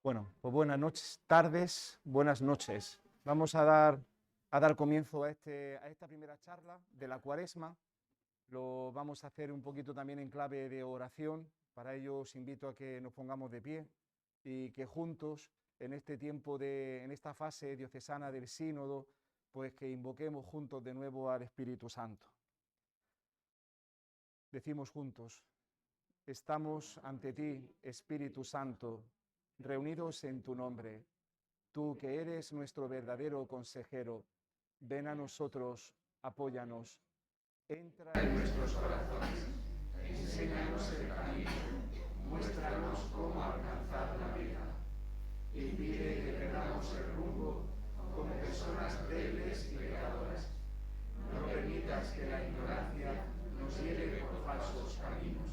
Bueno, pues buenas noches, tardes, buenas noches. Vamos a dar comienzo a esta primera charla de la Cuaresma. Lo vamos a hacer un poquito también en clave de oración. Para ello os invito a que nos pongamos de pie y que juntos, en este tiempo en esta fase diocesana del sínodo, pues que invoquemos juntos de nuevo al Espíritu Santo. Decimos juntos: estamos ante ti, Espíritu Santo, reunidos en tu nombre. Tú que eres nuestro verdadero consejero, ven a nosotros, apóyanos. Entra en nuestros corazones, enséñanos el camino, muéstranos cómo alcanzar la vida. Impide que perdamos el rumbo como personas débiles y pecadoras. No permitas que la ignorancia nos lleve por falsos caminos.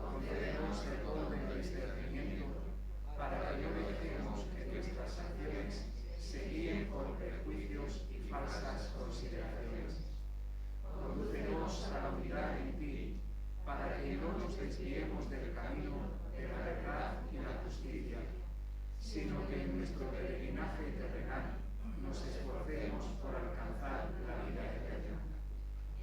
Concédenos el don del discernimiento para que no dejemos que nuestras acciones se guíen por prejuicios y falsas consideraciones. Condúcenos a la unidad en ti, para que no nos desviemos del camino de la verdad y la justicia, sino que en nuestro peregrinaje terrenal nos esforcemos por alcanzar la vida eterna.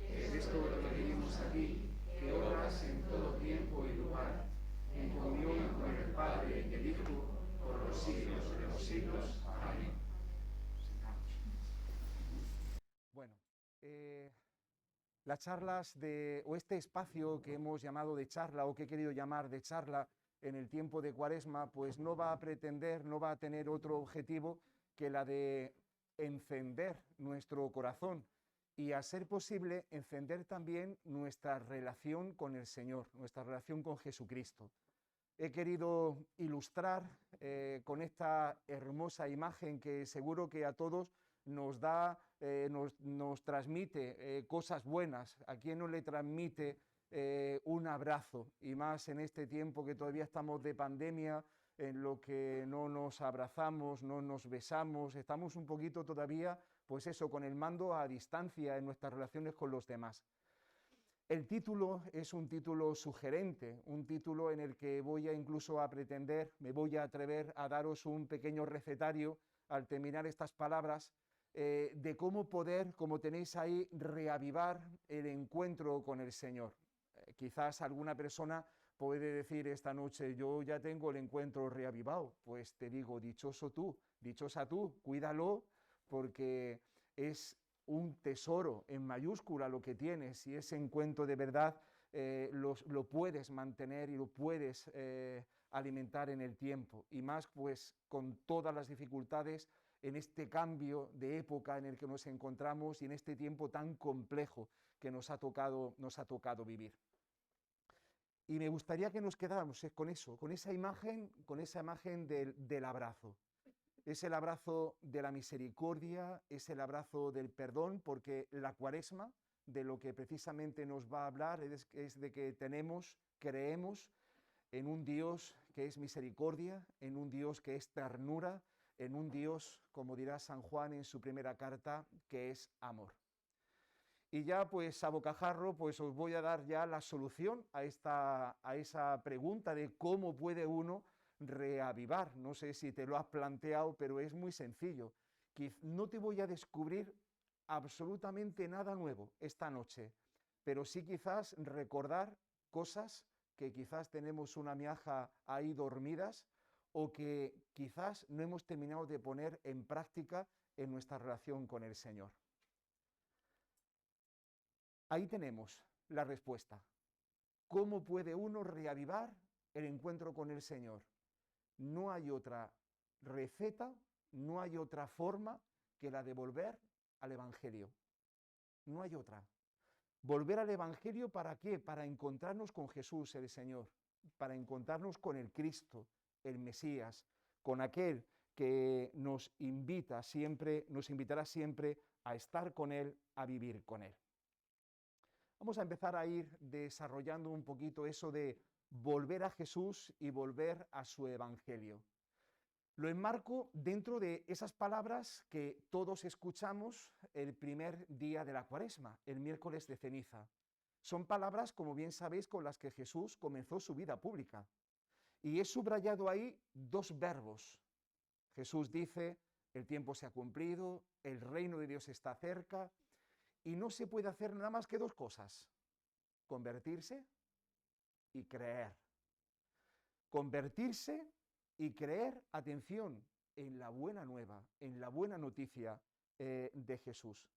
Es esto lo que pedimos a ti, que obras en todo tiempo y lugar, en comunión con el Padre y el Hijo, por los siglos de los siglos. Amén. Bueno, las charlas o este espacio que hemos llamado de charla, o que he querido llamar de charla en el tiempo de Cuaresma, pues no va a pretender, no va a tener otro objetivo que la de encender nuestro corazón y, a ser posible, encender también nuestra relación con el Señor, nuestra relación con Jesucristo. He querido ilustrar con esta hermosa imagen que seguro que a todos nos transmite cosas buenas. ¿A quién no le transmite un abrazo? Y más en este tiempo que todavía estamos de pandemia, en lo que no nos abrazamos, no nos besamos, estamos un poquito todavía, pues eso, con el mando a distancia en nuestras relaciones con los demás. El título es un título sugerente, un título en el que me voy a atrever a daros un pequeño recetario al terminar estas palabras, de cómo poder, como tenéis ahí, reavivar el encuentro con el Señor. Quizás alguna persona puede decir esta noche: yo ya tengo el encuentro reavivado. Pues te digo, dichoso tú, dichosa tú, cuídalo, porque es un tesoro en mayúscula lo que tienes, y ese encuentro de verdad lo puedes mantener y lo puedes alimentar en el tiempo, y más pues con todas las dificultades en este cambio de época en el que nos encontramos y en este tiempo tan complejo que nos ha tocado vivir. Y me gustaría que nos quedáramos con eso, con esa imagen del abrazo. Es el abrazo de la misericordia, es el abrazo del perdón, porque la Cuaresma, de lo que precisamente nos va a hablar, es de que creemos en un Dios que es misericordia, en un Dios que es ternura, en un Dios, como dirá San Juan en su primera carta, que es amor. Y ya pues a bocajarro pues os voy a dar ya la solución a esa pregunta de cómo puede uno reavivar. No sé si te lo has planteado, pero es muy sencillo. No te voy a descubrir absolutamente nada nuevo esta noche, pero sí quizás recordar cosas que quizás tenemos una miaja ahí dormidas, o que quizás no hemos terminado de poner en práctica en nuestra relación con el Señor. Ahí tenemos la respuesta. ¿Cómo puede uno reavivar el encuentro con el Señor? No hay otra receta, no hay otra forma que la de volver al Evangelio. No hay otra. Volver al Evangelio, ¿para qué? Para encontrarnos con Jesús el Señor, para encontrarnos con el Cristo, el Mesías, con aquel que nos invitará siempre a estar con Él, a vivir con Él. Vamos a empezar a ir desarrollando un poquito eso de volver a Jesús y volver a su Evangelio. Lo enmarco dentro de esas palabras que todos escuchamos el primer día de la Cuaresma, el miércoles de ceniza. Son palabras, como bien sabéis, con las que Jesús comenzó su vida pública. Y he subrayado ahí dos verbos. Jesús dice, el tiempo se ha cumplido, el reino de Dios está cerca, y no se puede hacer nada más que dos cosas: convertirse y creer. Convertirse y creer, atención, en la buena nueva, en la buena noticia de Jesús.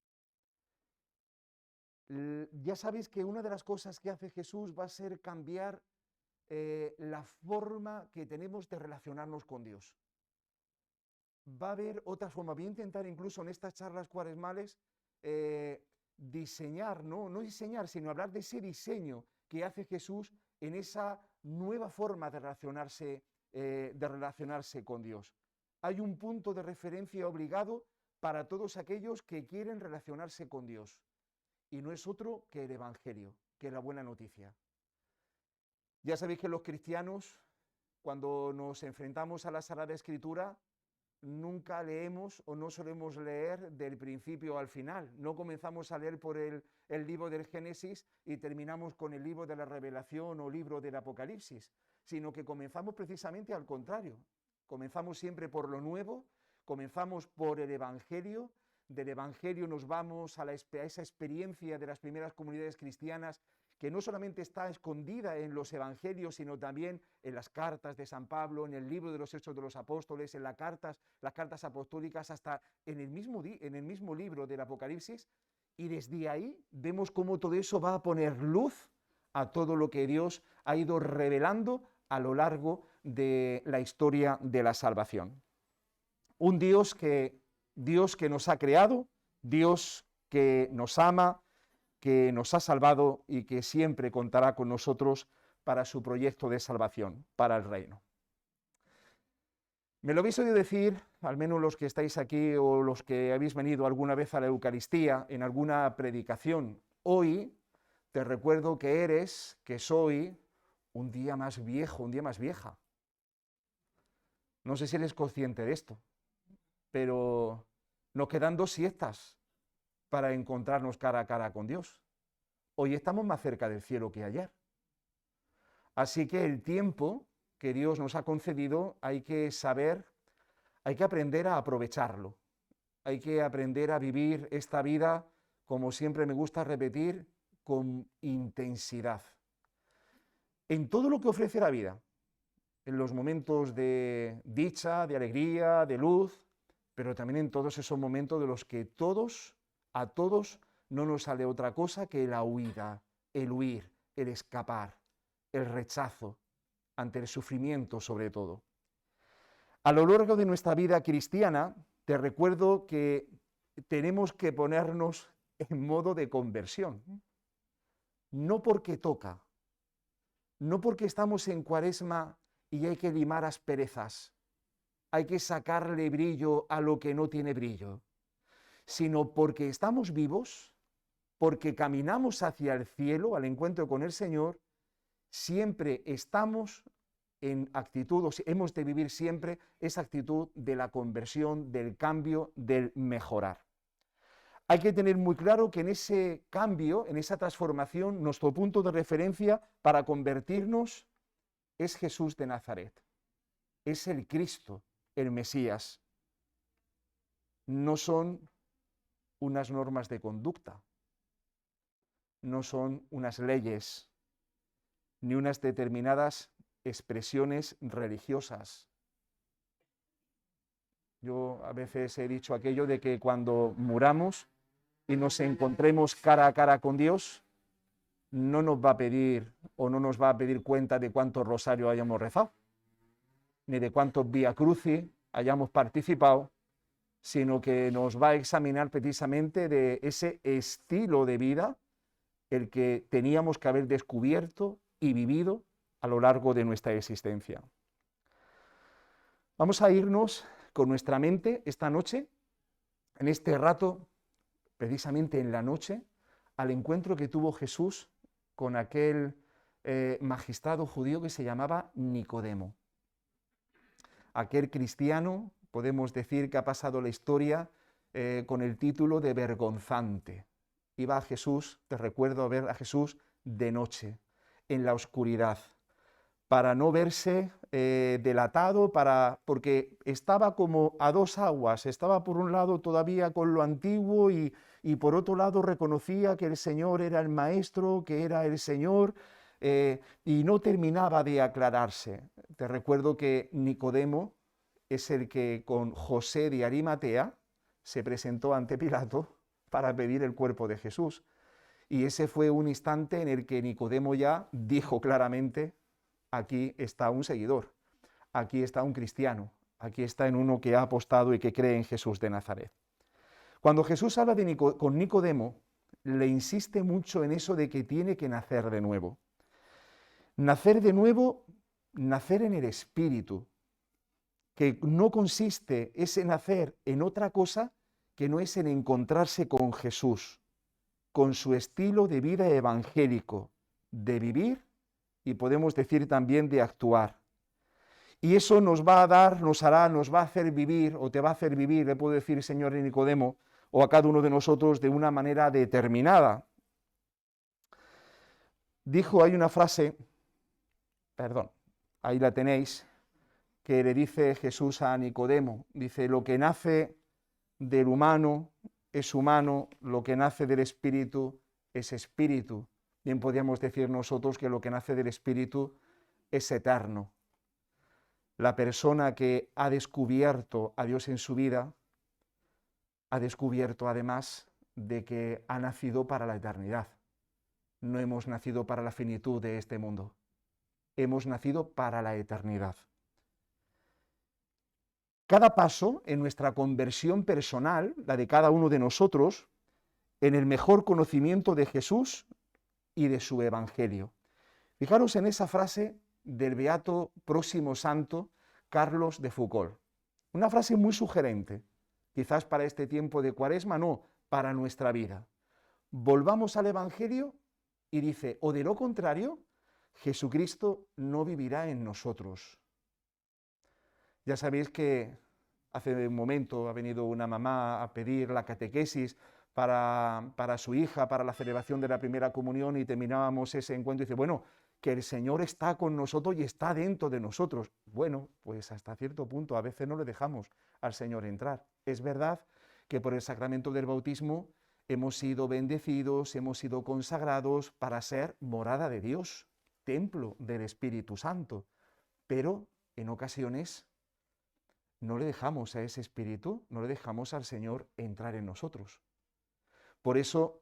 Ya sabéis que una de las cosas que hace Jesús va a ser cambiar la forma que tenemos de relacionarnos con Dios. Va a haber otra forma. Voy a intentar incluso en estas charlas cuaresmales diseñar, no diseñar, sino hablar de ese diseño que hace Jesús en esa nueva forma de relacionarse con Dios. Hay un punto de referencia obligado para todos aquellos que quieren relacionarse con Dios, y no es otro que el Evangelio, que es la buena noticia. Ya sabéis que los cristianos, cuando nos enfrentamos a la Sagrada Escritura, nunca leemos o no solemos leer del principio al final. No comenzamos a leer por el libro del Génesis y terminamos con el libro de la Revelación o libro del Apocalipsis, sino que comenzamos precisamente al contrario. Comenzamos siempre por lo nuevo, comenzamos por el Evangelio. Del Evangelio nos vamos a esa experiencia de las primeras comunidades cristianas, que no solamente está escondida en los evangelios, sino también en las cartas de San Pablo, en el libro de los Hechos de los Apóstoles, en las cartas apostólicas, hasta en el mismo libro del Apocalipsis, y desde ahí vemos cómo todo eso va a poner luz a todo lo que Dios ha ido revelando a lo largo de la historia de la salvación. Un Dios que nos ha creado, Dios que nos ama, que nos ha salvado y que siempre contará con nosotros para su proyecto de salvación, para el reino. Me lo habéis oído decir, al menos los que estáis aquí o los que habéis venido alguna vez a la Eucaristía, en alguna predicación: hoy te recuerdo que eres, que soy, un día más viejo, un día más vieja. No sé si eres consciente de esto, pero nos quedan 2 siestas para encontrarnos cara a cara con Dios. Hoy estamos más cerca del cielo que ayer. Así que el tiempo que Dios nos ha concedido hay que aprender a aprovecharlo. Hay que aprender a vivir esta vida, como siempre me gusta repetir, con intensidad. En todo lo que ofrece la vida, en los momentos de dicha, de alegría, de luz, pero también en todos esos momentos de los que a todos no nos sale otra cosa que la huida, el huir, el escapar, el rechazo ante el sufrimiento sobre todo. A lo largo de nuestra vida cristiana, te recuerdo que tenemos que ponernos en modo de conversión. No porque toca, no porque estamos en Cuaresma y hay que limar asperezas, hay que sacarle brillo a lo que no tiene brillo, sino porque estamos vivos, porque caminamos hacia el cielo, al encuentro con el Señor. Siempre estamos en actitud, hemos de vivir siempre esa actitud de la conversión, del cambio, del mejorar. Hay que tener muy claro que en ese cambio, en esa transformación, nuestro punto de referencia para convertirnos es Jesús de Nazaret, es el Cristo, el Mesías. No son unas normas de conducta, no son unas leyes, ni unas determinadas expresiones religiosas. Yo a veces he dicho aquello de que cuando muramos y nos encontremos cara a cara con Dios, no nos va a pedir o no nos va a pedir cuenta de cuántos rosarios hayamos rezado, ni de cuántos Vía Crucis hayamos participado, sino que nos va a examinar precisamente de ese estilo de vida el que teníamos que haber descubierto y vivido a lo largo de nuestra existencia. Vamos a irnos con nuestra mente esta noche, en este rato, precisamente en la noche, al encuentro que tuvo Jesús con aquel magistrado judío que se llamaba Nicodemo. Aquel cristiano, podemos decir que ha pasado la historia con el título de vergonzante. Iba a Jesús, te recuerdo ver a Jesús de noche, en la oscuridad, para no verse delatado, porque estaba como a dos aguas, estaba por un lado todavía con lo antiguo y por otro lado reconocía que el Señor era el Maestro, que era el Señor, y no terminaba de aclararse. Te recuerdo que Nicodemo es el que con José de Arimatea se presentó ante Pilato para pedir el cuerpo de Jesús. Y ese fue un instante en el que Nicodemo ya dijo claramente: aquí está un seguidor, aquí está un cristiano, aquí está en uno que ha apostado y que cree en Jesús de Nazaret. Cuando Jesús habla con Nicodemo, le insiste mucho en eso de que tiene que nacer de nuevo. Nacer de nuevo, nacer en el Espíritu, que no consiste ese nacer en otra cosa que no es en encontrarse con Jesús, con su estilo de vida evangélico, de vivir y podemos decir también de actuar. Y eso nos va a dar, nos va a hacer vivir, o te va a hacer vivir, le puedo decir, Señor Nicodemo, o a cada uno de nosotros de una manera determinada. Dijo, hay una frase, perdón, ahí la tenéis, que le dice Jesús a Nicodemo, dice, lo que nace del humano es humano, lo que nace del espíritu es espíritu. Bien podríamos decir nosotros que lo que nace del espíritu es eterno. La persona que ha descubierto a Dios en su vida, ha descubierto además de que ha nacido para la eternidad. No hemos nacido para la finitud de este mundo, hemos nacido para la eternidad. Cada paso en nuestra conversión personal, la de cada uno de nosotros, en el mejor conocimiento de Jesús y de su Evangelio. Fijaros en esa frase del beato próximo santo Carlos de Foucauld. Una frase muy sugerente, quizás para este tiempo de Cuaresma, no, para nuestra vida. Volvamos al Evangelio y dice, o de lo contrario, Jesucristo no vivirá en nosotros. Ya sabéis que hace un momento ha venido una mamá a pedir la catequesis para su hija, para la celebración de la primera comunión, y terminábamos ese encuentro y dice, bueno, que el Señor está con nosotros y está dentro de nosotros. Bueno, pues hasta cierto punto a veces no le dejamos al Señor entrar. Es verdad que por el sacramento del bautismo hemos sido bendecidos, hemos sido consagrados para ser morada de Dios, templo del Espíritu Santo, pero en ocasiones no le dejamos a ese Espíritu, no le dejamos al Señor entrar en nosotros. Por eso,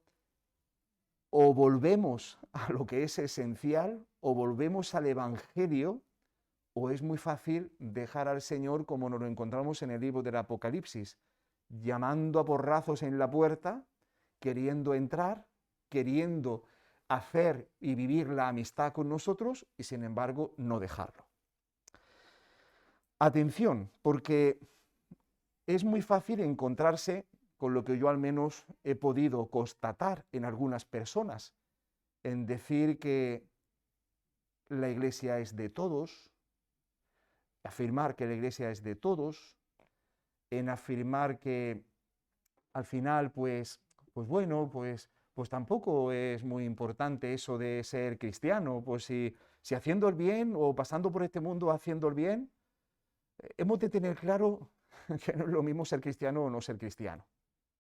o volvemos a lo que es esencial, o volvemos al Evangelio, o es muy fácil dejar al Señor como nos lo encontramos en el libro del Apocalipsis, llamando a porrazos en la puerta, queriendo entrar, queriendo hacer y vivir la amistad con nosotros, y sin embargo no dejarlo. Atención, porque es muy fácil encontrarse con lo que yo al menos he podido constatar en algunas personas, en decir que la Iglesia es de todos, afirmar que la Iglesia es de todos, en afirmar que al final, pues tampoco es muy importante eso de ser cristiano, pues si haciendo el bien o pasando por este mundo haciendo el bien, hemos de tener claro que no es lo mismo ser cristiano o no ser cristiano.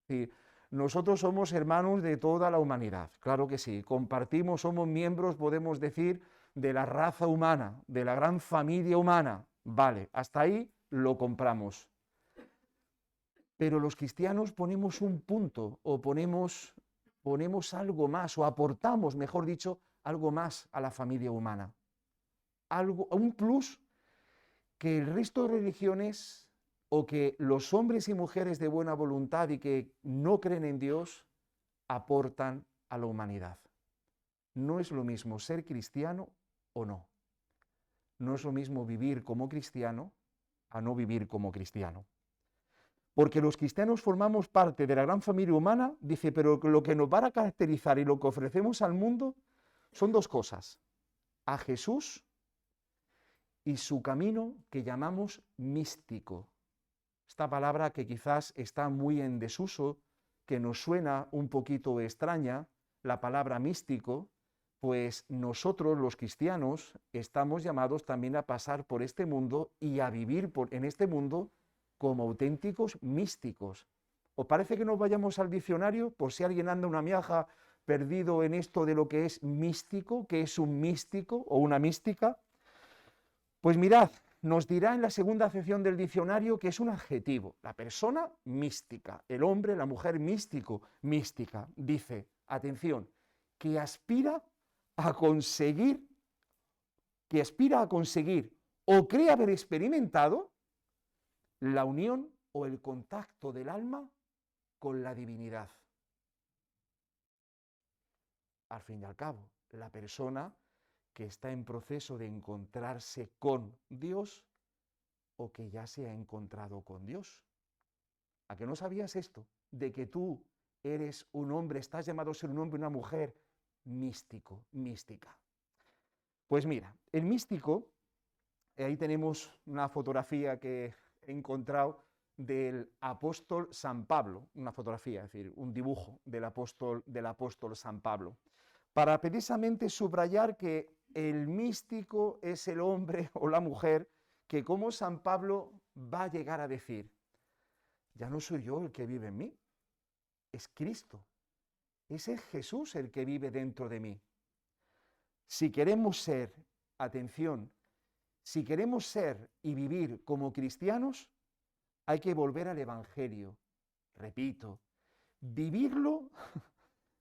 Sí, nosotros somos hermanos de toda la humanidad, claro que sí, compartimos, somos miembros, podemos decir, de la raza humana, de la gran familia humana, vale, hasta ahí lo compramos. Pero los cristianos ponemos un punto o ponemos algo más o aportamos, mejor dicho, algo más a la familia humana, un plus que el resto de religiones o que los hombres y mujeres de buena voluntad y que no creen en Dios aportan a la humanidad. No es lo mismo ser cristiano o no. No es lo mismo vivir como cristiano a no vivir como cristiano. Porque los cristianos formamos parte de la gran familia humana, dice, pero lo que nos va a caracterizar y lo que ofrecemos al mundo son dos cosas: a Jesús y su camino que llamamos místico. Esta palabra que quizás está muy en desuso, que nos suena un poquito extraña, la palabra místico, pues nosotros los cristianos estamos llamados también a pasar por este mundo y a vivir en este mundo como auténticos místicos. ¿Os parece que nos vayamos al diccionario por si alguien anda una miaja perdido en esto de lo que es místico, que es un místico o una mística? Pues mirad, nos dirá en la segunda acepción del diccionario que es un adjetivo, la persona mística, el hombre, la mujer místico, mística. Dice, atención, que aspira a conseguir, o cree haber experimentado la unión o el contacto del alma con la divinidad. Al fin y al cabo, la persona que está en proceso de encontrarse con Dios o que ya se ha encontrado con Dios. ¿A que no sabías esto? De que tú eres un hombre, estás llamado a ser un hombre y una mujer místico, mística. Pues mira, el místico, ahí tenemos una fotografía que he encontrado del apóstol San Pablo, una fotografía, es decir, un dibujo del apóstol San Pablo, para precisamente subrayar que el místico es el hombre o la mujer que, como San Pablo va a llegar a decir, ya no soy yo el que vive en mí, es Cristo, es Jesús el que vive dentro de mí. Si queremos ser, atención, si queremos ser y vivir como cristianos, hay que volver al Evangelio. Repito, vivirlo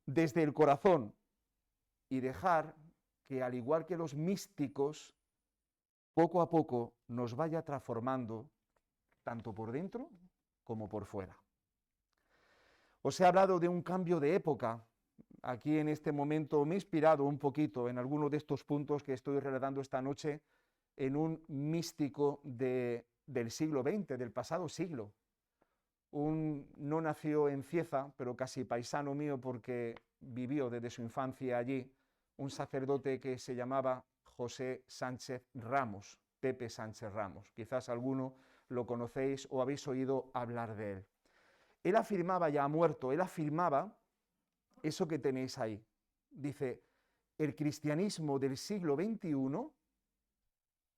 desde el corazón y dejar que, al igual que los místicos, poco a poco nos vaya transformando tanto por dentro como por fuera. Os he hablado de un cambio de época. Aquí en este momento me he inspirado un poquito en algunos de estos puntos que estoy relatando esta noche en un místico del siglo XX, del pasado siglo. No nació en Cieza, pero casi paisano mío porque vivió desde su infancia allí, un sacerdote que se llamaba José Sánchez Ramos, Pepe Sánchez Ramos. Quizás alguno lo conocéis o habéis oído hablar de él. Él afirmaba, ya muerto, él afirmaba eso que tenéis ahí. Dice, el cristianismo del siglo XXI,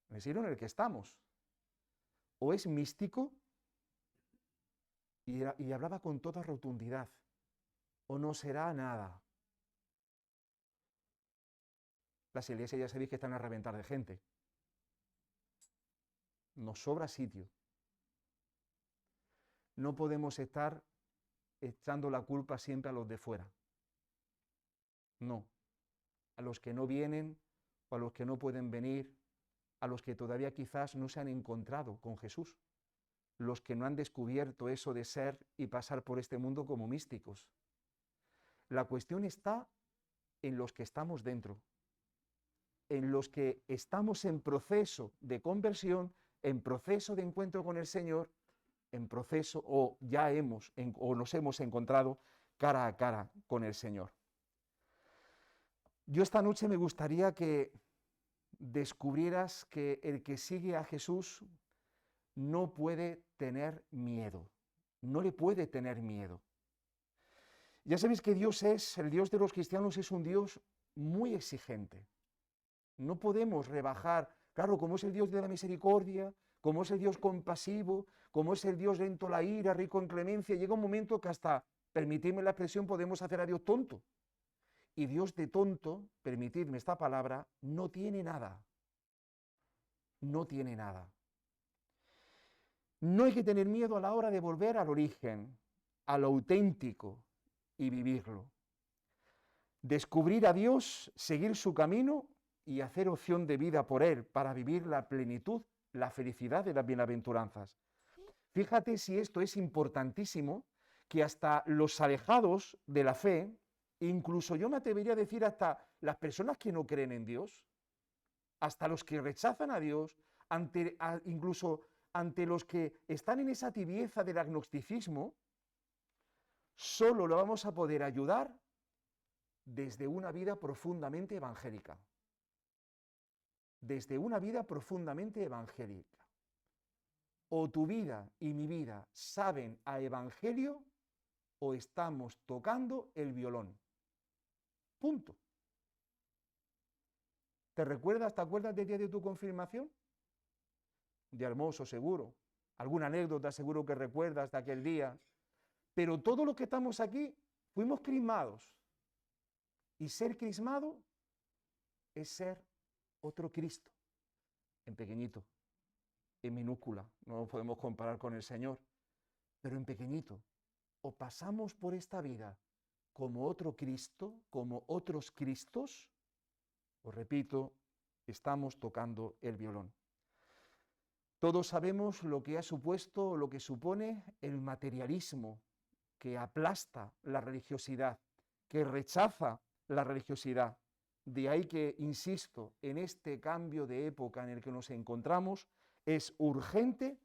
en el siglo en el que estamos, o es místico, y hablaba con toda rotundidad, o no será nada. Las iglesias ya sabéis que están a reventar de gente. Nos sobra sitio. No podemos estar echando la culpa siempre a los de fuera. No. A los que no vienen o a los que no pueden venir, a los que todavía quizás no se han encontrado con Jesús, los que no han descubierto eso de ser y pasar por este mundo como místicos. La cuestión está en los que estamos dentro, en los que estamos en proceso de conversión, en proceso de encuentro con el Señor, en proceso o nos hemos encontrado cara a cara con el Señor. Yo esta noche me gustaría que descubrieras que el que sigue a Jesús no puede tener miedo, no le puede tener miedo. Ya sabéis que el Dios de los cristianos es un Dios muy exigente. No podemos rebajar, claro, como es el Dios de la misericordia, como es el Dios compasivo, como es el Dios lento a la ira, rico en clemencia, llega un momento que hasta, permitidme la expresión, podemos hacer a Dios tonto. Y Dios de tonto, permitidme esta palabra, no tiene nada. No tiene nada. No hay que tener miedo a la hora de volver al origen, a lo auténtico y vivirlo. Descubrir a Dios, seguir su camino y hacer opción de vida por Él para vivir la plenitud, la felicidad de las bienaventuranzas. Fíjate si esto es importantísimo, que hasta los alejados de la fe, incluso yo me atrevería a decir hasta las personas que no creen en Dios, hasta los que rechazan a Dios, incluso ante los que están en esa tibieza del agnosticismo, solo lo vamos a poder ayudar desde una vida profundamente evangélica. Desde una vida profundamente evangélica. O tu vida y mi vida saben a evangelio o estamos tocando el violón. Punto. ¿Te acuerdas del día de tu confirmación? Un día hermoso, seguro. Alguna anécdota seguro que recuerdas de aquel día. Pero todos los que estamos aquí fuimos crismados. Y ser crismado es ser otro Cristo, en pequeñito, en minúscula. No nos podemos comparar con el Señor, pero en pequeñito. O pasamos por esta vida como otro Cristo, como otros Cristos, os repito, estamos tocando el violón. Todos sabemos lo que ha supuesto, lo que supone el materialismo, que aplasta la religiosidad, que rechaza la religiosidad. De ahí que, insisto, en este cambio de época en el que nos encontramos, es urgente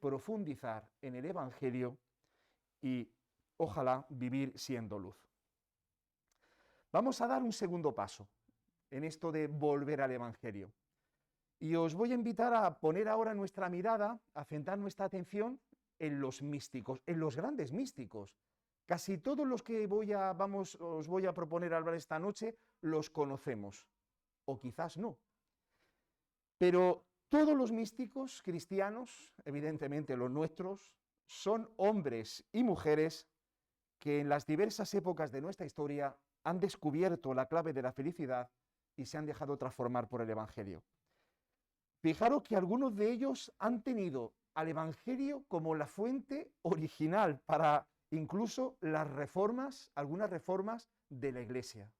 profundizar en el Evangelio y ojalá vivir siendo luz. Vamos a dar un segundo paso en esto de volver al Evangelio. Y os voy a invitar a poner ahora nuestra mirada, a centrar nuestra atención en los místicos, en los grandes místicos. Casi todos los que os voy a proponer hablar esta noche los conocemos, o quizás no. Pero todos los místicos cristianos, evidentemente los nuestros, son hombres y mujeres que en las diversas épocas de nuestra historia han descubierto la clave de la felicidad y se han dejado transformar por el Evangelio. Fijaros que algunos de ellos han tenido al Evangelio como la fuente original para incluso las reformas, algunas reformas de la Iglesia,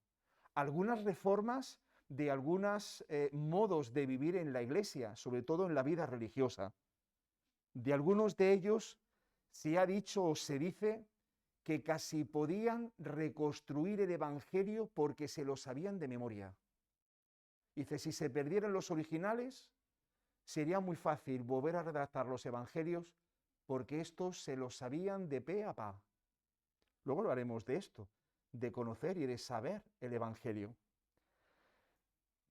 algunas reformas de algunos modos de vivir en la Iglesia, sobre todo en la vida religiosa. De algunos de ellos se ha dicho o se dice que casi podían reconstruir el Evangelio porque se lo sabían de memoria. Dice, si se perdieran los originales, sería muy fácil volver a redactar los evangelios porque estos se los sabían de pe a pa. Luego hablaremos de esto, de conocer y de saber el evangelio.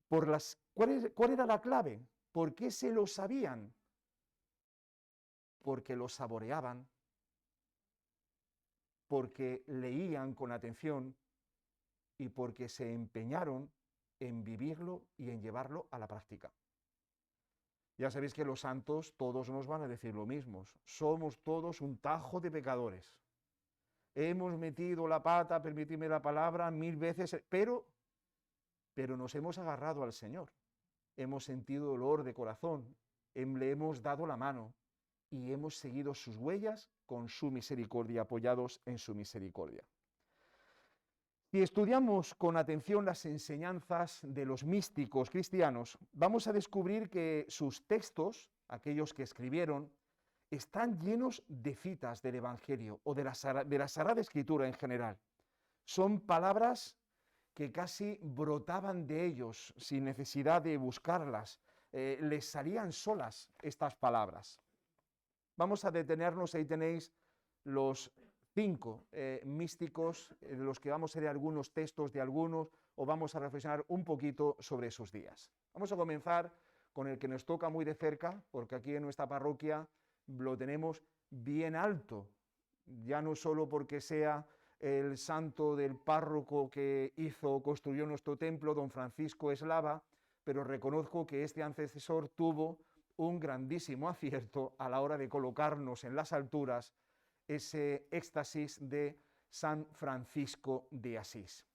¿Cuál era la clave? ¿Por qué se lo sabían? Porque lo saboreaban, porque leían con atención y porque se empeñaron en vivirlo y en llevarlo a la práctica. Ya sabéis que los santos todos nos van a decir lo mismo. Somos todos un tajo de pecadores. Hemos metido la pata, permitidme la palabra, 1000 veces, pero nos hemos agarrado al Señor. Hemos sentido dolor de corazón, le hemos dado la mano y hemos seguido sus huellas con su misericordia, apoyados en su misericordia. Si estudiamos con atención las enseñanzas de los místicos cristianos, vamos a descubrir que sus textos, aquellos que escribieron, están llenos de citas del Evangelio o de la Sagrada Escritura en general. Son palabras que casi brotaban de ellos sin necesidad de buscarlas. Les salían solas estas palabras. Vamos a detenernos, ahí tenéis los 5 místicos, de los que vamos a leer algunos textos de algunos, o vamos a reflexionar un poquito sobre esos días. Vamos a comenzar con el que nos toca muy de cerca, porque aquí en nuestra parroquia lo tenemos bien alto, ya no solo porque sea el santo del párroco que construyó nuestro templo, don Francisco Eslava, pero reconozco que este antecesor tuvo un grandísimo acierto a la hora de colocarnos en las alturas ese éxtasis de San Francisco de Asís.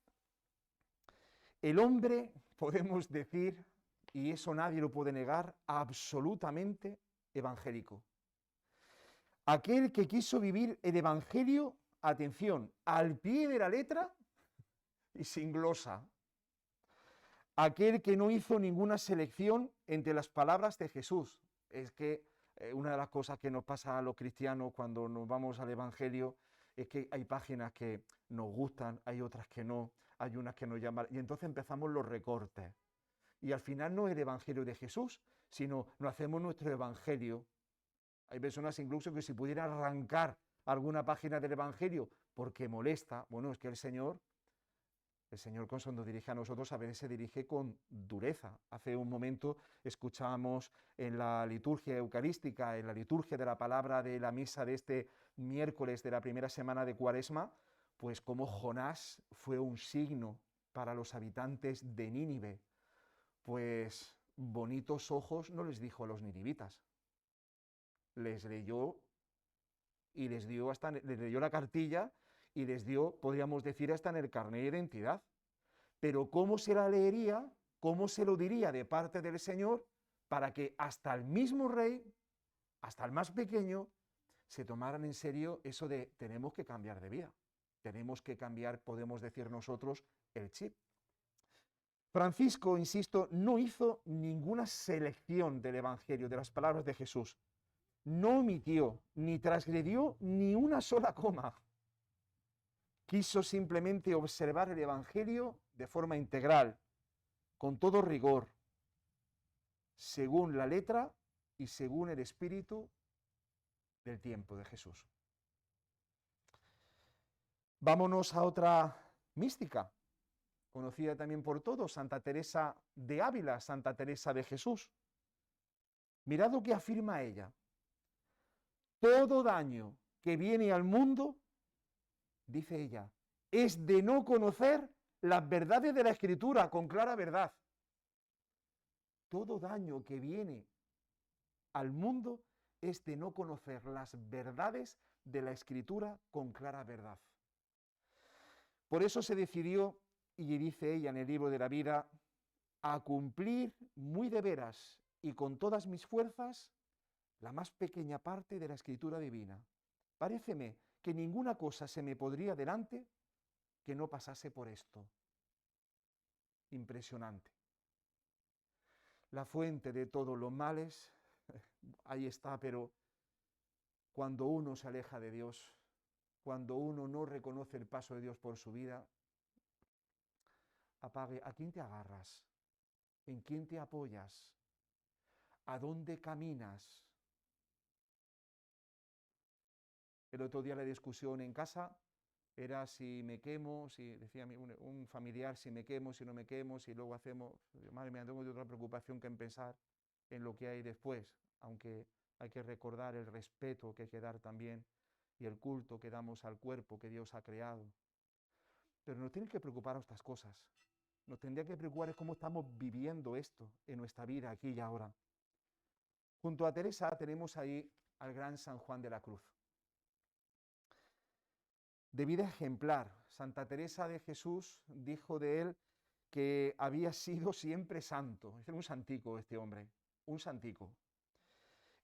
El hombre, podemos decir, y eso nadie lo puede negar, absolutamente evangélico. Aquel que quiso vivir el evangelio, atención, al pie de la letra y sin glosa. Aquel que no hizo ninguna selección entre las palabras de Jesús. Es que una de las cosas que nos pasa a los cristianos cuando nos vamos al evangelio es que hay páginas que nos gustan, hay otras que no, hay unas que nos llaman, y entonces empezamos los recortes. Y al final no es el evangelio de Jesús, sino nos hacemos nuestro evangelio. Hay personas incluso que si pudieran arrancar alguna página del evangelio porque molesta, bueno, es que el Señor cuando nos dirige a nosotros a veces se dirige con dureza. Hace un momento escuchábamos en la liturgia eucarística, en la liturgia de la palabra de la misa de este miércoles de la primera semana de Cuaresma, pues como Jonás fue un signo para los habitantes de Nínive, Pues bonitos ojos no les dijo a los ninivitas. Les leyó y les dio la cartilla y les dio, podríamos decir, hasta en el carnet de identidad. Pero ¿cómo se la leería? ¿Cómo se lo diría de parte del Señor para que hasta el mismo rey, hasta el más pequeño, se tomaran en serio eso de tenemos que cambiar de vida? Tenemos que cambiar, podemos decir nosotros, el chip. Francisco, insisto, no hizo ninguna selección del Evangelio, de las palabras de Jesús. No omitió, ni transgredió ni una sola coma. Quiso simplemente observar el Evangelio de forma integral, con todo rigor, según la letra y según el espíritu del tiempo de Jesús. Vámonos a otra mística, conocida también por todos, Santa Teresa de Ávila, Santa Teresa de Jesús. Mirad lo que afirma ella. Todo daño que viene al mundo, dice ella, es de no conocer las verdades de la Escritura con clara verdad. Todo daño que viene al mundo es de no conocer las verdades de la Escritura con clara verdad. Por eso se decidió, y dice ella en el libro de la vida, a cumplir muy de veras y con todas mis fuerzas la más pequeña parte de la Escritura divina. Paréceme que ninguna cosa se me podría delante que no pasase por esto. Impresionante. La fuente de todos los males, ahí está, pero cuando uno se aleja de Dios, cuando uno no reconoce el paso de Dios por su vida, apague. ¿A quién te agarras? ¿En quién te apoyas? ¿A dónde caminas? El otro día la discusión en casa era si me quemo, si decía un familiar, si me quemo, si no me quemo, si luego hacemos, madre mía, tengo otra preocupación que en pensar en lo que hay después, aunque hay que recordar el respeto que hay que dar también y el culto que damos al cuerpo que Dios ha creado. Pero nos tienen que preocupar estas cosas. Nos tendría que preocupar es cómo estamos viviendo esto en nuestra vida aquí y ahora. Junto a Teresa tenemos ahí al gran San Juan de la Cruz. De vida ejemplar. Santa Teresa de Jesús dijo de él que había sido siempre santo. Es un santico este hombre, un santico.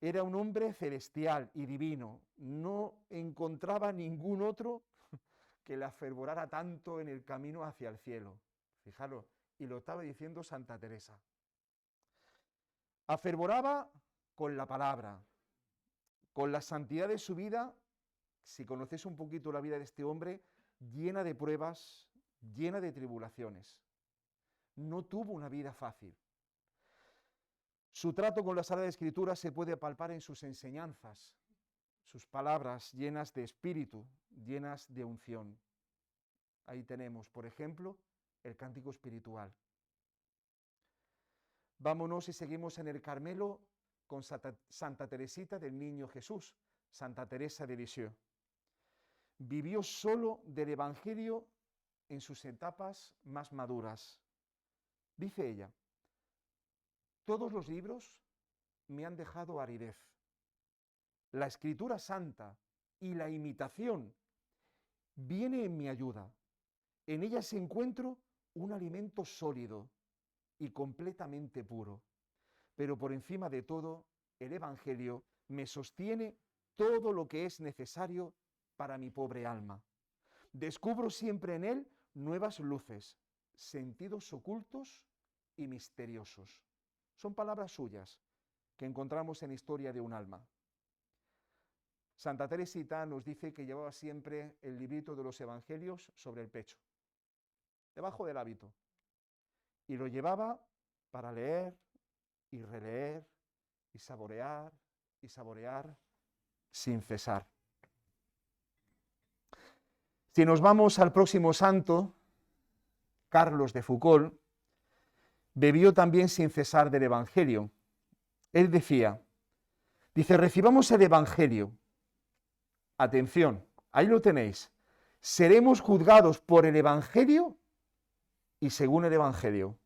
Era un hombre celestial y divino. No encontraba ningún otro que le afervorara tanto en el camino hacia el cielo. Fijaros, y lo estaba diciendo Santa Teresa. Afervoraba con la palabra, con la santidad de su vida. Si conocéis un poquito la vida de este hombre, llena de pruebas, llena de tribulaciones. No tuvo una vida fácil. Su trato con la Sagrada Escritura se puede palpar en sus enseñanzas, sus palabras llenas de espíritu, llenas de unción. Ahí tenemos, por ejemplo, el cántico espiritual. Vámonos y seguimos en el Carmelo con Santa Teresita del Niño Jesús, Santa Teresa de Lisieux. Vivió solo del Evangelio en sus etapas más maduras. Dice ella, todos los libros me han dejado aridez. La Escritura Santa y la imitación viene en mi ayuda. En ellas encuentro un alimento sólido y completamente puro. Pero por encima de todo, el Evangelio me sostiene todo lo que es necesario para mi pobre alma. Descubro siempre en él nuevas luces, sentidos ocultos y misteriosos. Son palabras suyas que encontramos en Historia de un alma. Santa Teresita nos dice que llevaba siempre el librito de los Evangelios sobre el pecho, debajo del hábito, y lo llevaba para leer y releer y saborear sin cesar. Si nos vamos al próximo santo, Carlos de Foucauld, bebió también sin cesar del Evangelio. Él dice, recibamos el Evangelio. Atención, ahí lo tenéis. Seremos juzgados por el Evangelio y según el Evangelio.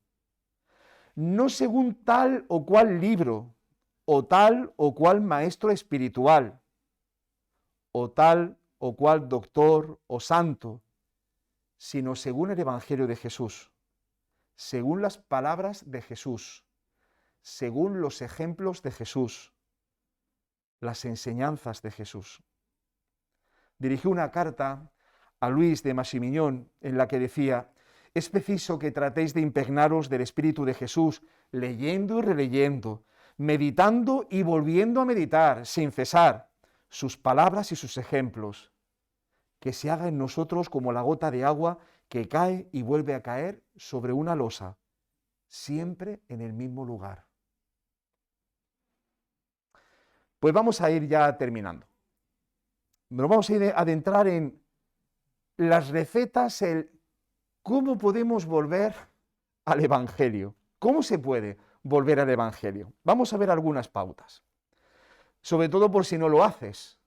no según tal o cual libro, o tal o cual maestro espiritual, o tal o cual doctor o santo, sino según el Evangelio de Jesús, según las palabras de Jesús, según los ejemplos de Jesús, las enseñanzas de Jesús. Dirigí una carta a Luis de Massimiñón en la que decía: es preciso que tratéis de impregnaros del Espíritu de Jesús, leyendo y releyendo, meditando y volviendo a meditar, sin cesar, sus palabras y sus ejemplos, que se haga en nosotros como la gota de agua que cae y vuelve a caer sobre una losa, siempre en el mismo lugar. Pues vamos a ir ya terminando. Nos vamos a ir a adentrar en las recetas, el cómo podemos volver al Evangelio. ¿Cómo se puede volver al Evangelio? Vamos a ver algunas pautas. Sobre todo por si no lo haces,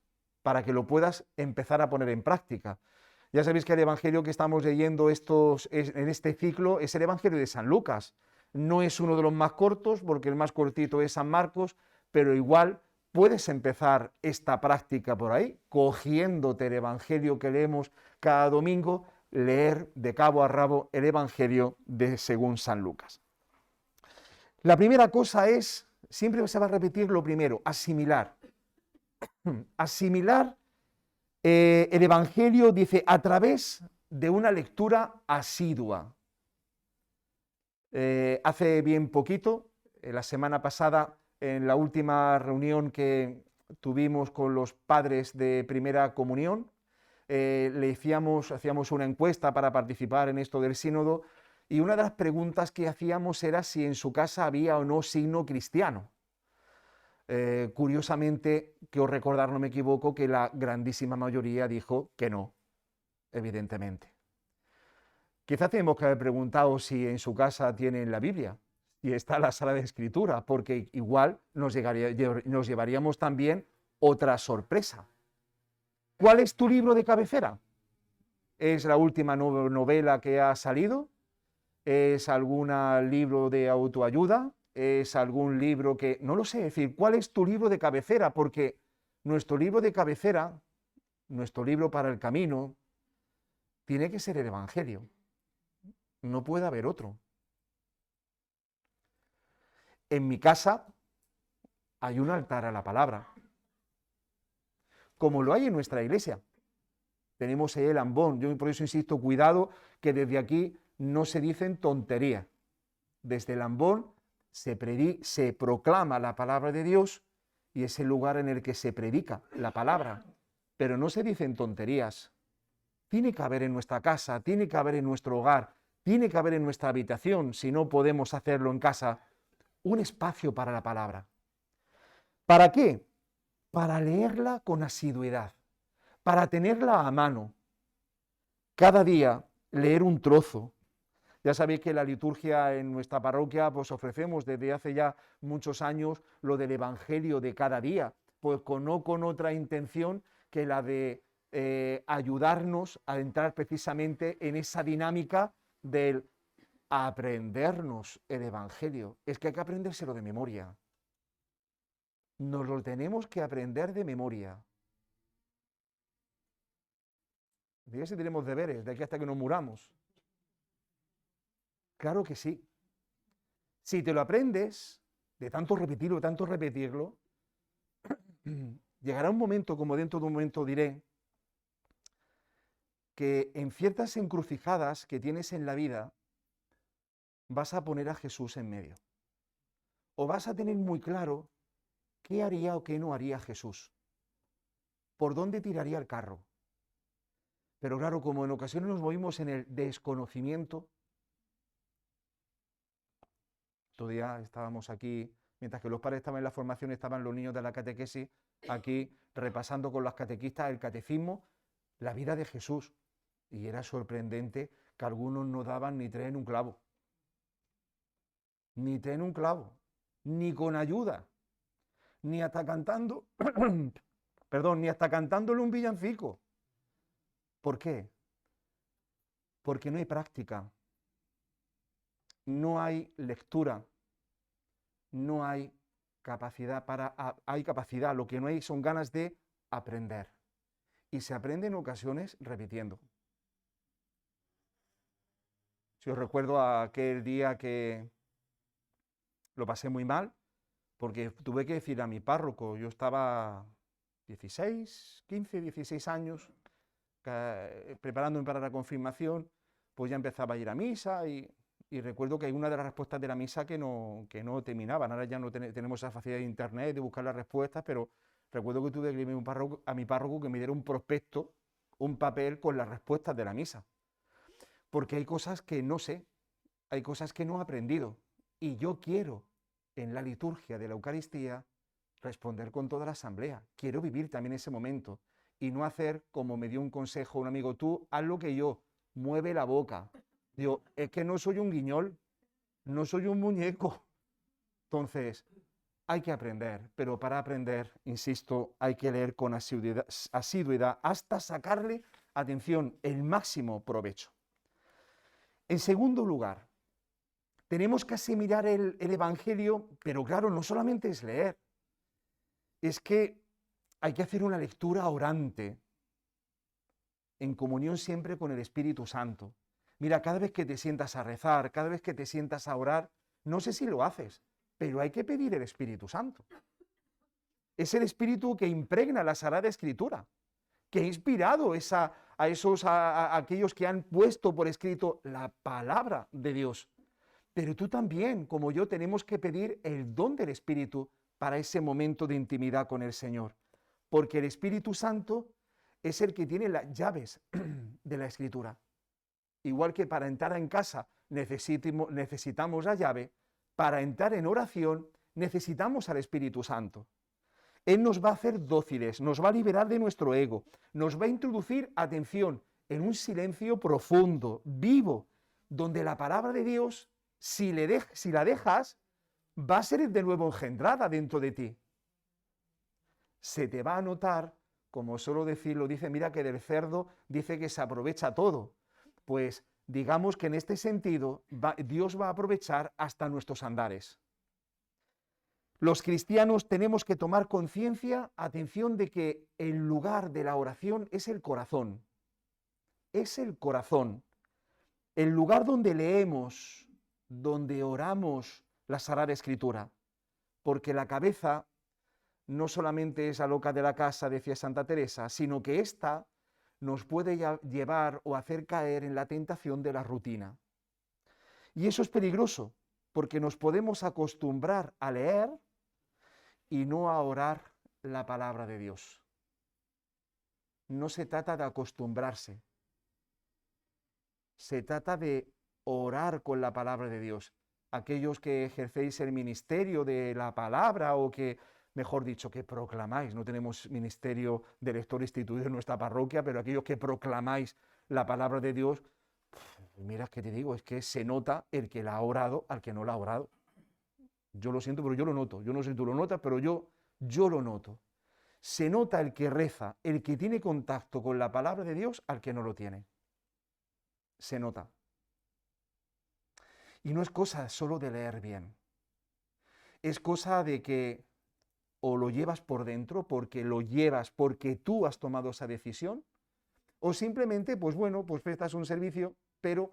para que lo puedas empezar a poner en práctica. Ya sabéis que el Evangelio que estamos leyendo en este ciclo es el Evangelio de San Lucas. No es uno de los más cortos, porque el más cortito es San Marcos, pero igual puedes empezar esta práctica por ahí, cogiéndote el Evangelio que leemos cada domingo, leer de cabo a rabo el Evangelio de según San Lucas. La primera cosa es, siempre se va a repetir lo primero, asimilar. Asimilar el Evangelio, dice, a través de una lectura asidua. Hace bien poquito, la semana pasada, en la última reunión que tuvimos con los padres de primera comunión, hacíamos una encuesta para participar en esto del sínodo, y una de las preguntas que hacíamos era si en su casa había o no signo cristiano. Curiosamente, que os recordar, no me equivoco, que la grandísima mayoría dijo que no, evidentemente. Quizás tenemos que haber preguntado si en su casa tienen la Biblia y está la sala de escritura, porque igual nos llevaríamos también otra sorpresa. ¿Cuál es tu libro de cabecera? ¿Es la última novela que ha salido? ¿Es algún libro de autoayuda? ¿Es algún libro que...? No lo sé, es decir, ¿cuál es tu libro de cabecera? Porque nuestro libro de cabecera, nuestro libro para el camino, tiene que ser el Evangelio. No puede haber otro. En mi casa hay un altar a la palabra, como lo hay en nuestra iglesia. Tenemos ahí el ambón. Yo por eso insisto, cuidado, que desde aquí no se dicen tonterías. Desde el ambón se proclama la palabra de Dios y es el lugar en el que se predica la palabra. Pero no se dicen tonterías. Tiene que haber en nuestra casa, tiene que haber en nuestro hogar, tiene que haber en nuestra habitación, si no podemos hacerlo en casa, un espacio para la palabra. ¿Para qué? Para leerla con asiduidad, para tenerla a mano. Cada día leer un trozo. Ya sabéis que la liturgia en nuestra parroquia pues ofrecemos desde hace ya muchos años lo del Evangelio de cada día, pues no con otra intención que la de ayudarnos a entrar precisamente en esa dinámica del aprendernos el Evangelio. Es que hay que aprendérselo de memoria. Nos lo tenemos que aprender de memoria. Fíjate si tenemos deberes de aquí hasta que nos muramos. Claro que sí. Si te lo aprendes, de tanto repetirlo, llegará un momento, como dentro de un momento diré, que en ciertas encrucijadas que tienes en la vida, vas a poner a Jesús en medio. O vas a tener muy claro qué haría o qué no haría Jesús. Por dónde tiraría el carro. Pero claro, como en ocasiones nos movimos en el desconocimiento, todavía estábamos aquí, mientras que los padres estaban en la formación, estaban los niños de la catequesis, aquí repasando con las catequistas el catecismo, la vida de Jesús. Y era sorprendente que algunos no daban ni tres en un clavo. Ni tres en un clavo. Ni con ayuda. Ni hasta cantando, perdón, ni hasta cantándole un villancico. ¿Por qué? Porque no hay práctica. No hay lectura, no hay capacidad hay capacidad, lo que no hay son ganas de aprender. Y se aprende en ocasiones repitiendo. Si os recuerdo aquel día que lo pasé muy mal, porque tuve que decir a mi párroco, yo estaba 16 años, preparándome para la confirmación, pues ya empezaba a ir a misa y recuerdo que hay una de las respuestas de la misa que no terminaban. Ahora ya no tenemos esa facilidad de internet, de buscar las respuestas, pero recuerdo que tuve que ir a mi párroco que me diera un prospecto, un papel con las respuestas de la misa. Porque hay cosas que no sé, hay cosas que no he aprendido. Y yo quiero, en la liturgia de la Eucaristía, responder con toda la asamblea. Quiero vivir también ese momento y no hacer como me dio un consejo un amigo, tú haz lo que yo, mueve la boca. Digo, es que no soy un guiñol, no soy un muñeco. Entonces, hay que aprender, pero para aprender, insisto, hay que leer con asiduidad hasta sacarle, atención, el máximo provecho. En segundo lugar, tenemos que asimilar el Evangelio, pero claro, no solamente es leer, es que hay que hacer una lectura orante, en comunión siempre con el Espíritu Santo. Mira, cada vez que te sientas a rezar, cada vez que te sientas a orar, no sé si lo haces, pero hay que pedir el Espíritu Santo. Es el Espíritu que impregna la Sagrada Escritura, que ha inspirado a aquellos que han puesto por escrito la palabra de Dios. Pero tú también, como yo, tenemos que pedir el don del Espíritu para ese momento de intimidad con el Señor. Porque el Espíritu Santo es el que tiene las llaves de la Escritura. Igual que para entrar en casa necesitamos la llave, para entrar en oración necesitamos al Espíritu Santo. Él nos va a hacer dóciles, nos va a liberar de nuestro ego, nos va a introducir, atención, en un silencio profundo, vivo, donde la palabra de Dios, si la dejas, va a ser de nuevo engendrada dentro de ti. Se te va a notar, como suelo decirlo, dice, mira que del cerdo dice que se aprovecha todo. Pues digamos que en este sentido Dios va a aprovechar hasta nuestros andares. Los cristianos tenemos que tomar conciencia, atención, de que el lugar de la oración es el corazón. Es el corazón. El lugar donde leemos, donde oramos la Sagrada Escritura. Porque la cabeza no solamente es la loca de la casa, decía Santa Teresa, sino que ésta nos puede llevar o hacer caer en la tentación de la rutina. Y eso es peligroso, porque nos podemos acostumbrar a leer y no a orar la palabra de Dios. No se trata de acostumbrarse, se trata de orar con la palabra de Dios. Aquellos que ejercéis el ministerio de la palabra o que, mejor dicho, que proclamáis, no tenemos ministerio de lector instituido en nuestra parroquia, pero aquellos que proclamáis la palabra de Dios, mira que te digo, es que se nota el que la ha orado al que no la ha orado. Yo lo siento, pero yo lo noto. Yo no sé si tú lo notas, pero yo lo noto. Se nota el que reza, el que tiene contacto con la palabra de Dios al que no lo tiene. Se nota. Y no es cosa solo de leer bien. Es cosa de que o lo llevas por dentro porque lo llevas porque tú has tomado esa decisión, o simplemente, pues bueno, pues prestas un servicio, pero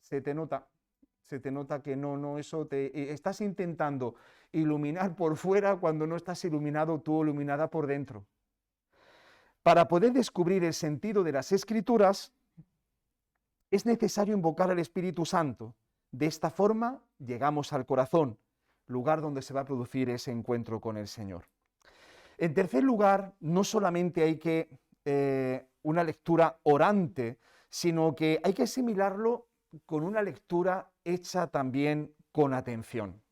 se te nota que eso estás intentando iluminar por fuera cuando no estás iluminado tú o iluminada por dentro. Para poder descubrir el sentido de las Escrituras, es necesario invocar al Espíritu Santo. De esta forma llegamos al corazón, lugar donde se va a producir ese encuentro con el Señor. En tercer lugar, no solamente hay que una lectura orante, sino que hay que asimilarlo con una lectura hecha también con atención.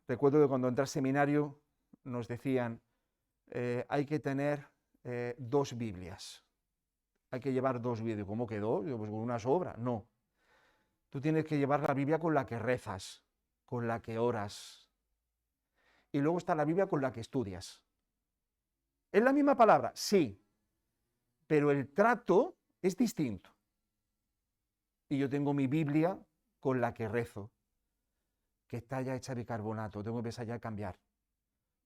Recuerdo que cuando entré al seminario nos decían, hay que tener 2 Biblias. Hay que llevar 2 Biblias. ¿Cómo quedó? Pues con una sobra. No. Tú tienes que llevar la Biblia con la que rezas, con la que oras. Y luego está la Biblia con la que estudias. ¿Es la misma palabra? Sí. Pero el trato es distinto. Y yo tengo mi Biblia con la que rezo. que está ya hecha bicarbonato, tengo que empezar ya a cambiar.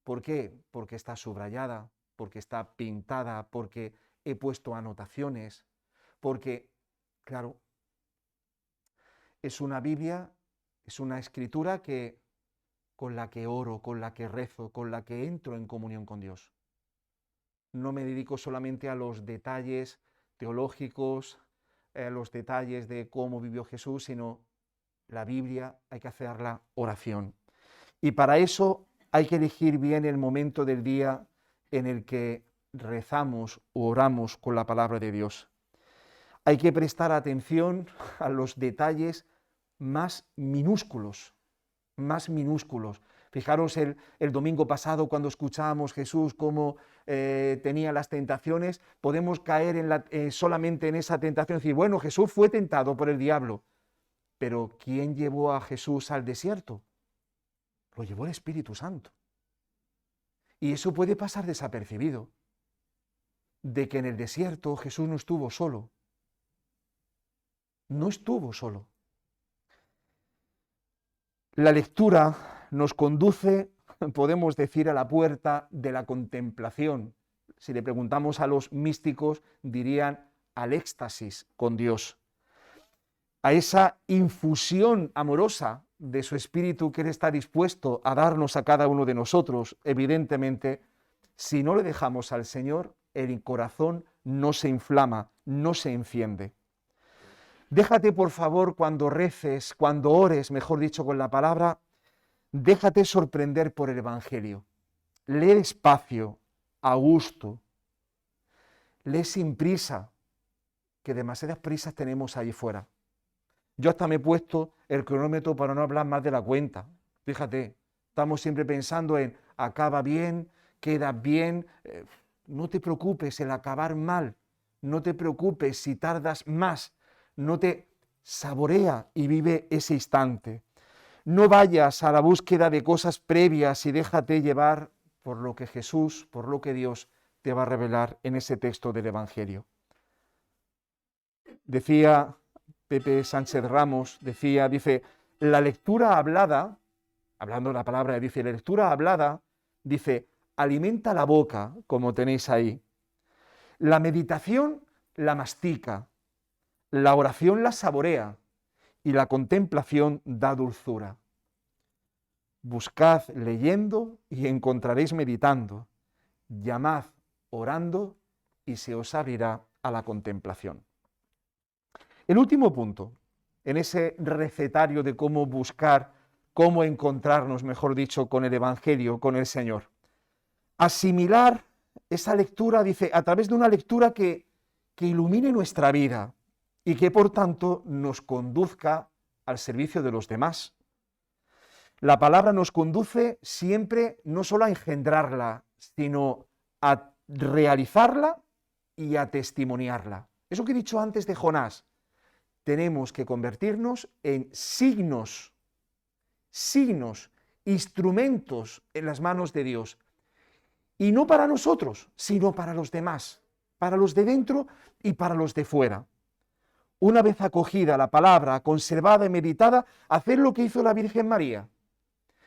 ¿Por qué? Porque está subrayada, porque está pintada, porque he puesto anotaciones, porque, claro, es una Biblia, es una escritura con la que oro, con la que rezo, con la que entro en comunión con Dios. No me dedico solamente a los detalles teológicos, a los detalles de cómo vivió Jesús, sino la Biblia hay que hacerla oración. Y para eso hay que elegir bien el momento del día en el que rezamos o oramos con la palabra de Dios. Hay que prestar atención a los detalles más minúsculos, más minúsculos. Fijaros el domingo pasado cuando escuchábamos Jesús cómo tenía las tentaciones, podemos caer solamente en esa tentación y decir, bueno, Jesús fue tentado por el diablo, pero ¿quién llevó a Jesús al desierto? Lo llevó el Espíritu Santo. Y eso puede pasar desapercibido, de que en el desierto Jesús no estuvo solo. No estuvo solo. La lectura nos conduce, podemos decir, a la puerta de la contemplación. Si le preguntamos a los místicos, dirían al éxtasis con Dios, a esa infusión amorosa de su espíritu que Él está dispuesto a darnos a cada uno de nosotros. Evidentemente, si no le dejamos al Señor, el corazón no se inflama, no se enciende. Déjate, por favor, cuando reces, cuando ores, mejor dicho, con la palabra, déjate sorprender por el Evangelio. Lee despacio, a gusto. Lee sin prisa, que demasiadas prisas tenemos ahí fuera. Yo hasta me he puesto el cronómetro para no hablar más de la cuenta. Fíjate, estamos siempre pensando en acaba bien, queda bien. No te preocupes el acabar mal. No te preocupes si tardas más. No te saborea y vive ese instante. No vayas a la búsqueda de cosas previas y déjate llevar por lo que Jesús, por lo que Dios te va a revelar en ese texto del Evangelio. Decía Pepe Sánchez Ramos, dice, la lectura hablada, hablando de la palabra, dice, la lectura hablada, dice, alimenta la boca, como tenéis ahí. La meditación la mastica, la oración la saborea y la contemplación da dulzura. Buscad leyendo y encontraréis meditando. Llamad orando y se os abrirá a la contemplación. El último punto, en ese recetario de cómo buscar, cómo encontrarnos, mejor dicho, con el Evangelio, con el Señor. Asimilar esa lectura, dice, a través de una lectura que ilumine nuestra vida y que, por tanto, nos conduzca al servicio de los demás. La palabra nos conduce siempre no solo a engendrarla, sino a realizarla y a testimoniarla. Eso que he dicho antes de Jonás, tenemos que convertirnos en signos, instrumentos en las manos de Dios. Y no para nosotros, sino para los demás, para los de dentro y para los de fuera. Una vez acogida la palabra, conservada y meditada, hacer lo que hizo la Virgen María,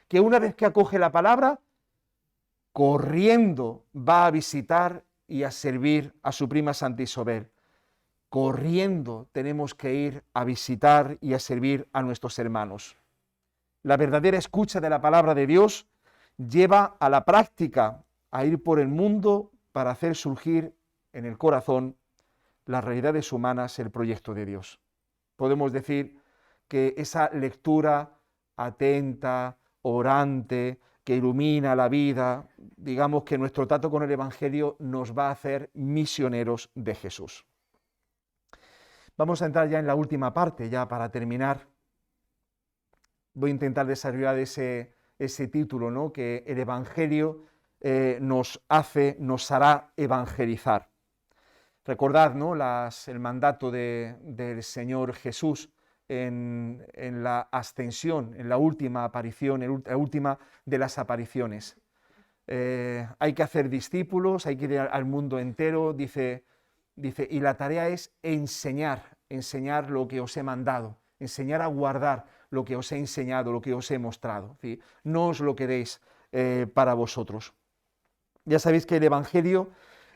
que una vez que acoge la palabra, corriendo va a visitar y a servir a su prima Santa Isabel. Corriendo tenemos que ir a visitar y a servir a nuestros hermanos. La verdadera escucha de la palabra de Dios lleva a la práctica, a ir por el mundo para hacer surgir en el corazón las realidades humanas, el proyecto de Dios. Podemos decir que esa lectura atenta, orante, que ilumina la vida, digamos que nuestro trato con el Evangelio nos va a hacer misioneros de Jesús. Vamos a entrar ya en la última parte, ya para terminar. Voy a intentar desarrollar ese título, ¿no? Que el Evangelio nos hará evangelizar. Recordad, ¿no? El mandato del Señor Jesús en la ascensión, en la última aparición, la última de las apariciones. Hay que hacer discípulos, hay que ir al mundo entero, dice, y la tarea es enseñar lo que os he mandado, enseñar a guardar lo que os he enseñado, lo que os he mostrado. ¿Sí? No os lo queréis para vosotros. Ya sabéis que el Evangelio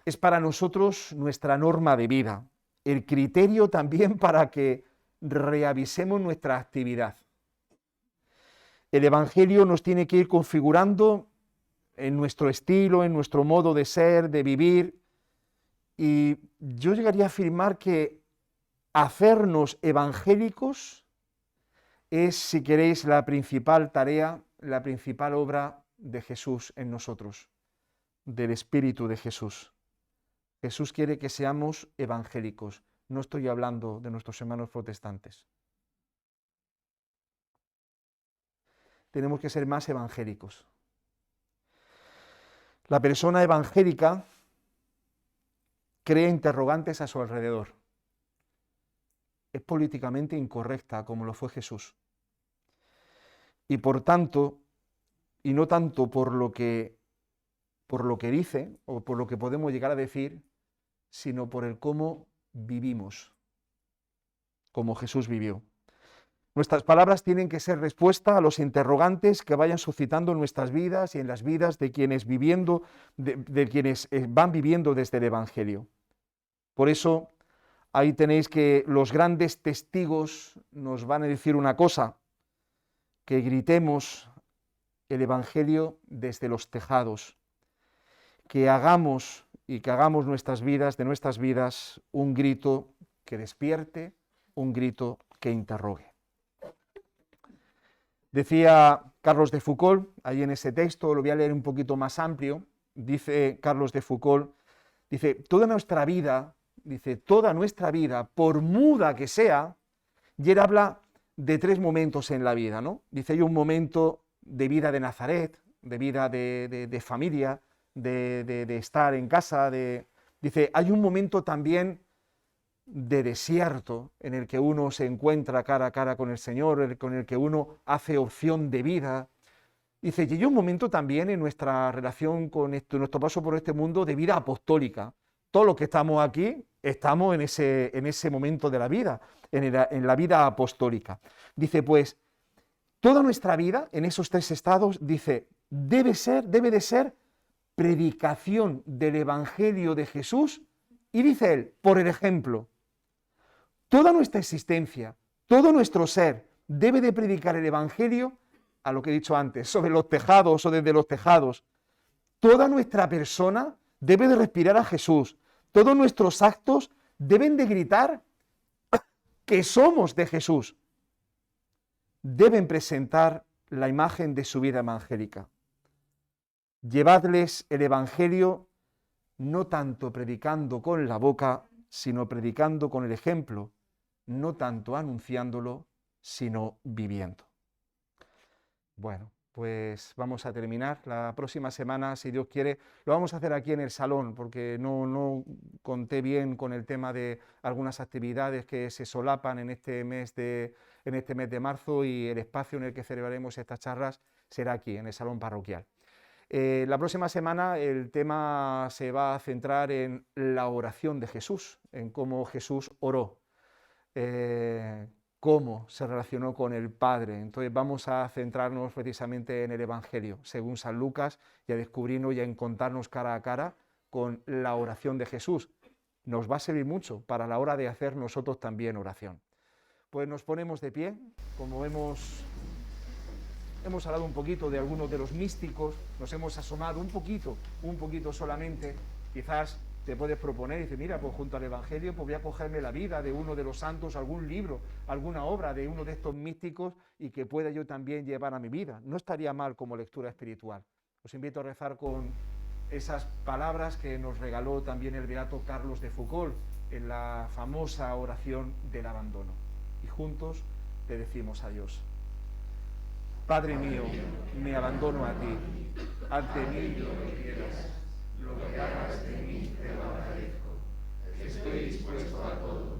es para nosotros nuestra norma de vida, el criterio también para que reavisemos nuestra actividad. El Evangelio nos tiene que ir configurando en nuestro estilo, en nuestro modo de ser, de vivir, y yo llegaría a afirmar que hacernos evangélicos es, si queréis, la principal tarea, la principal obra de Jesús en nosotros, del Espíritu de Jesús. Jesús quiere que seamos evangélicos. No estoy hablando de nuestros hermanos protestantes. Tenemos que ser más evangélicos. La persona evangélica crea interrogantes a su alrededor. Es políticamente incorrecta, como lo fue Jesús. Y por tanto, y no tanto por lo que dice o por lo que podemos llegar a decir, sino por el cómo vivimos, como Jesús vivió. Nuestras palabras tienen que ser respuesta a los interrogantes que vayan suscitando en nuestras vidas y en las vidas de quienes quienes van viviendo desde el Evangelio. Por eso, ahí tenéis que los grandes testigos nos van a decir una cosa, que gritemos el Evangelio desde los tejados, que hagamos de nuestras vidas, un grito que despierte, un grito que interrogue. Decía Carlos de Foucauld, ahí en ese texto, lo voy a leer un poquito más amplio, dice Carlos de Foucauld, dice, toda nuestra vida, por muda que sea, y él habla de 3 momentos en la vida, ¿no? Dice, hay un momento de vida de Nazaret, de vida de familia, de estar en casa, dice, hay un momento también de desierto en el que uno se encuentra cara a cara con el Señor, con el que uno hace opción de vida. Dice, y hay un momento también en nuestra relación con nuestro paso por este mundo de vida apostólica. Todos los que estamos aquí estamos en ese momento de la vida, en la vida apostólica. Dice, pues, toda nuestra vida en esos 3 estados, dice, debe de ser predicación del Evangelio de Jesús, y dice él, por el ejemplo, toda nuestra existencia, todo nuestro ser debe de predicar el Evangelio a lo que he dicho antes, sobre los tejados o desde los tejados. Toda nuestra persona debe de respirar a Jesús. Todos nuestros actos deben de gritar que somos de Jesús. Deben presentar la imagen de su vida evangélica. Llevadles el Evangelio no tanto predicando con la boca, sino predicando con el ejemplo, no tanto anunciándolo, sino viviendo. Bueno, pues vamos a terminar. La próxima semana, si Dios quiere, lo vamos a hacer aquí en el salón, porque no conté bien con el tema de algunas actividades que se solapan en este mes de marzo, y el espacio en el que celebraremos estas charlas será aquí, en el salón parroquial. La próxima semana el tema se va a centrar en la oración de Jesús, en cómo Jesús oró, cómo se relacionó con el Padre. Entonces vamos a centrarnos precisamente en el Evangelio, según San Lucas, y a descubrirnos y a encontrarnos cara a cara con la oración de Jesús. Nos va a servir mucho para la hora de hacer nosotros también oración. Pues nos ponemos de pie, como hemos hablado un poquito de algunos de los místicos, nos hemos asomado un poquito solamente. Quizás te puedes proponer y decir, mira, pues junto al Evangelio pues voy a cogerme la vida de uno de los santos, algún libro, alguna obra de uno de estos místicos, y que pueda yo también llevar a mi vida. No estaría mal como lectura espiritual. Os invito a rezar con esas palabras que nos regaló también el beato Carlos de Foucauld en la famosa oración del abandono. Y juntos le decimos a Dios: Padre mío, me abandono a ti, haz de mí lo que quieras, lo que hagas de mí te lo agradezco, estoy dispuesto a todo,